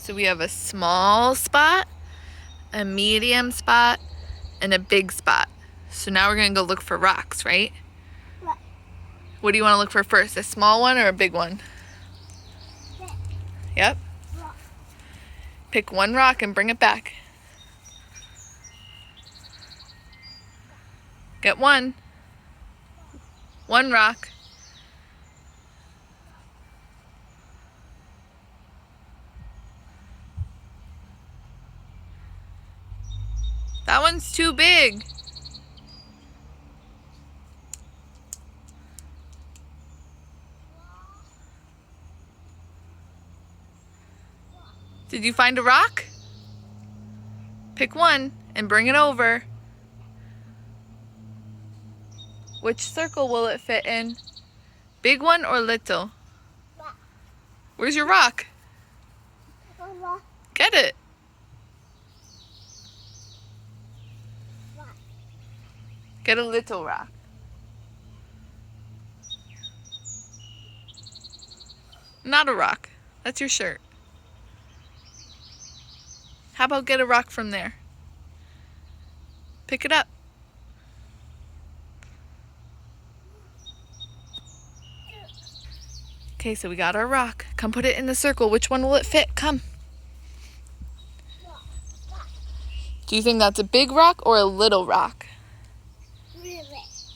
So we have a small spot, a medium spot, and a big spot. So now we're gonna go look for rocks, right? What? What do you wanna look for first, a small one or a big one? Big. Yep. Rock. Pick one rock and bring it back. Get one. One rock. That one's too big. Did you find a rock? Pick one and bring it over. Which circle will it fit in? Big one or little? Rock. Where's your rock? Rock. Get it. Rock. Get a little rock. Not a rock. That's your shirt. How about get a rock from there? Pick it up. Okay, so we got our rock. Come put it in the circle. Which one will it fit? Come. Do you think that's a big rock or a little rock?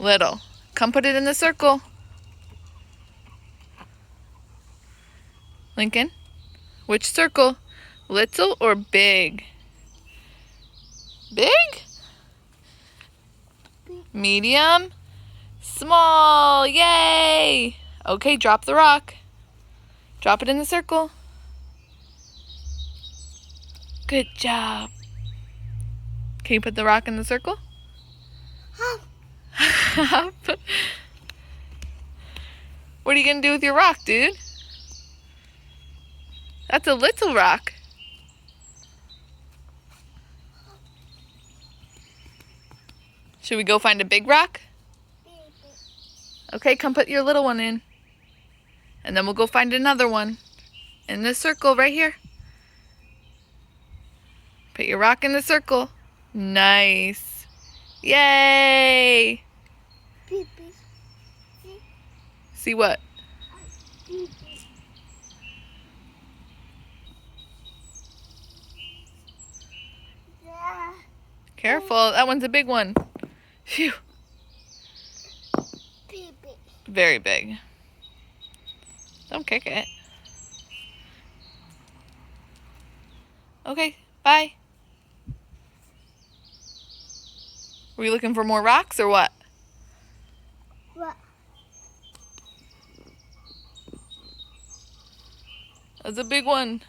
Little. Come put it in the circle. Lincoln, which circle? Little or big? Big? Medium? Small. Yay! Okay, drop the rock. Drop it in the circle. Good job. Can you put the rock in the circle? What are you gonna do with your rock, dude? That's a little rock. Should we go find a big rock? Okay, come put your little one in. And then we'll go find another one in this circle right here. Put your rock in the circle. Nice. Yay! See what? Careful, that one's a big one. Phew. Very big. Don't kick it. Okay, bye. Were you looking for more rocks or what? What? That's a big one.